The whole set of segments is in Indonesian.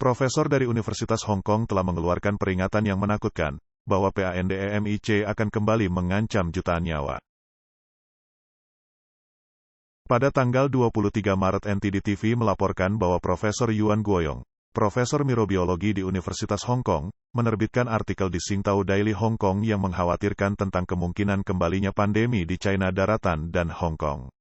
Profesor dari Universitas Hong Kong telah mengeluarkan peringatan yang menakutkan, bahwa pandemic akan kembali mengancam jutaan nyawa. Pada tanggal 23 Maret NTD TV melaporkan bahwa Profesor Yuan Guoyong, Profesor Mikrobiologi di Universitas Hong Kong, menerbitkan artikel di Singtao Daily Hong Kong yang mengkhawatirkan tentang kemungkinan kembalinya pandemi di China Daratan dan Hong Kong.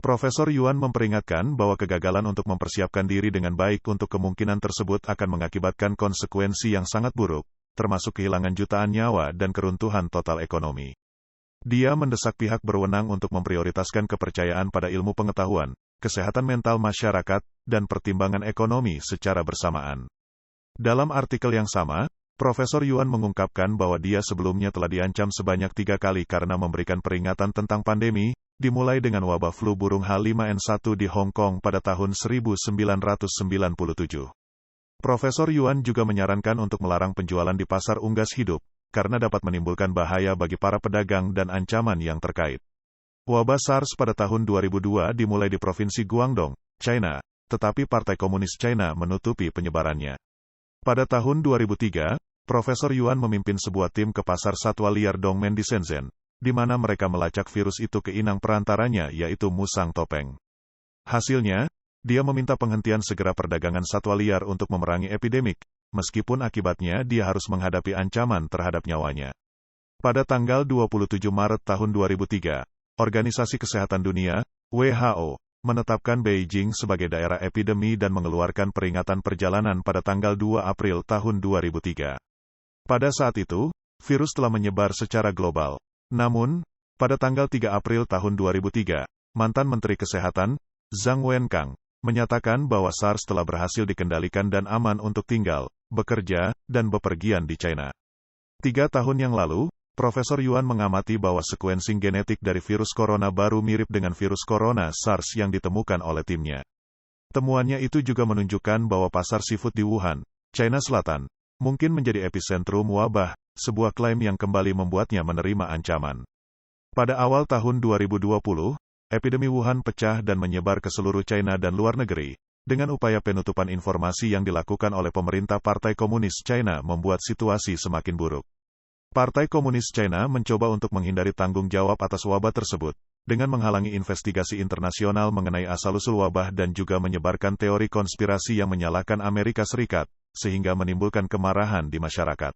Profesor Yuan memperingatkan bahwa kegagalan untuk mempersiapkan diri dengan baik untuk kemungkinan tersebut akan mengakibatkan konsekuensi yang sangat buruk, termasuk kehilangan jutaan nyawa dan keruntuhan total ekonomi. Dia mendesak pihak berwenang untuk memprioritaskan kepercayaan pada ilmu pengetahuan, kesehatan mental masyarakat, dan pertimbangan ekonomi secara bersamaan. Dalam artikel yang sama, Profesor Yuan mengungkapkan bahwa dia sebelumnya telah diancam sebanyak 3 kali karena memberikan peringatan tentang pandemi, dimulai dengan wabah flu burung H5N1 di Hong Kong pada tahun 1997. Profesor Yuan juga menyarankan untuk melarang penjualan di pasar unggas hidup, karena dapat menimbulkan bahaya bagi para pedagang dan ancaman yang terkait. Wabah SARS pada tahun 2002 dimulai di Provinsi Guangdong, China, tetapi Partai Komunis China menutupi penyebarannya. Pada tahun 2003, Profesor Yuan memimpin sebuah tim ke pasar satwa liar Dongmen di Shenzhen, di mana mereka melacak virus itu ke inang perantaranya yaitu musang topeng. Hasilnya, dia meminta penghentian segera perdagangan satwa liar untuk memerangi epidemik, meskipun akibatnya dia harus menghadapi ancaman terhadap nyawanya. Pada tanggal 27 Maret tahun 2003, Organisasi Kesehatan Dunia, WHO, menetapkan Beijing sebagai daerah epidemi dan mengeluarkan peringatan perjalanan pada tanggal 2 April tahun 2003. Pada saat itu, virus telah menyebar secara global. Namun, pada tanggal 3 April tahun 2003, mantan Menteri Kesehatan, Zhang Wenkang, menyatakan bahwa SARS telah berhasil dikendalikan dan aman untuk tinggal, bekerja, dan bepergian di China. 3 tahun yang lalu, Profesor Yuan mengamati bahwa sequencing genetik dari virus corona baru mirip dengan virus corona SARS yang ditemukan oleh timnya. Temuannya itu juga menunjukkan bahwa pasar seafood di Wuhan, China Selatan, mungkin menjadi epicentrum wabah, sebuah klaim yang kembali membuatnya menerima ancaman. Pada awal tahun 2020, epidemi Wuhan pecah dan menyebar ke seluruh China dan luar negeri. Dengan upaya penutupan informasi yang dilakukan oleh pemerintah Partai Komunis China membuat situasi semakin buruk. Partai Komunis China mencoba untuk menghindari tanggung jawab atas wabah tersebut, dengan menghalangi investigasi internasional mengenai asal-usul wabah dan juga menyebarkan teori konspirasi yang menyalahkan Amerika Serikat, sehingga menimbulkan kemarahan di masyarakat.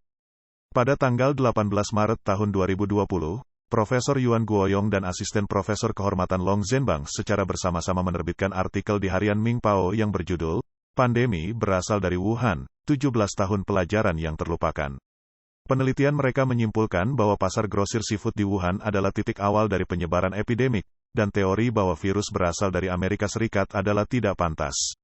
Pada tanggal 18 Maret tahun 2020, Profesor Yuan Guoyong dan asisten Profesor Kehormatan Long Zhenbang secara bersama-sama menerbitkan artikel di harian Mingpao yang berjudul, Pandemi Berasal dari Wuhan, 17 tahun pelajaran yang terlupakan. Penelitian mereka menyimpulkan bahwa pasar grosir seafood di Wuhan adalah titik awal dari penyebaran epidemik, dan teori bahwa virus berasal dari Amerika Serikat adalah tidak pantas.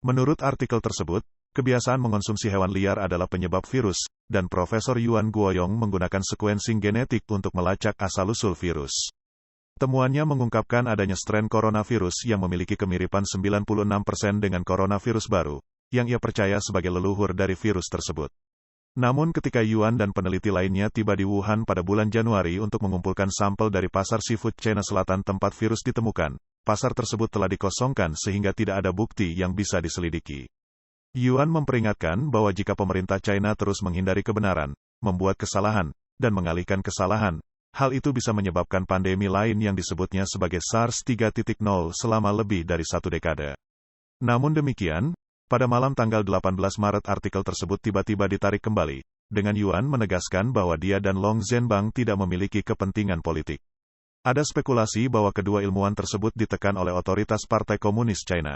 Menurut artikel tersebut, kebiasaan mengonsumsi hewan liar adalah penyebab virus, dan Profesor Yuan Guoyong menggunakan sequencing genetik untuk melacak asal-usul virus. Temuannya mengungkapkan adanya strain coronavirus yang memiliki kemiripan 96% dengan coronavirus baru, yang ia percaya sebagai leluhur dari virus tersebut. Namun ketika Yuan dan peneliti lainnya tiba di Wuhan pada bulan Januari untuk mengumpulkan sampel dari pasar seafood China Selatan tempat virus ditemukan, pasar tersebut telah dikosongkan sehingga tidak ada bukti yang bisa diselidiki. Yuan memperingatkan bahwa jika pemerintah China terus menghindari kebenaran, membuat kesalahan, dan mengalihkan kesalahan, hal itu bisa menyebabkan pandemi lain yang disebutnya sebagai SARS 3.0 selama lebih dari 1 dekade. Namun demikian, pada malam tanggal 18 Maret artikel tersebut tiba-tiba ditarik kembali, dengan Yuan menegaskan bahwa dia dan Long Zhenbang tidak memiliki kepentingan politik. Ada spekulasi bahwa kedua ilmuwan tersebut ditekan oleh otoritas Partai Komunis China.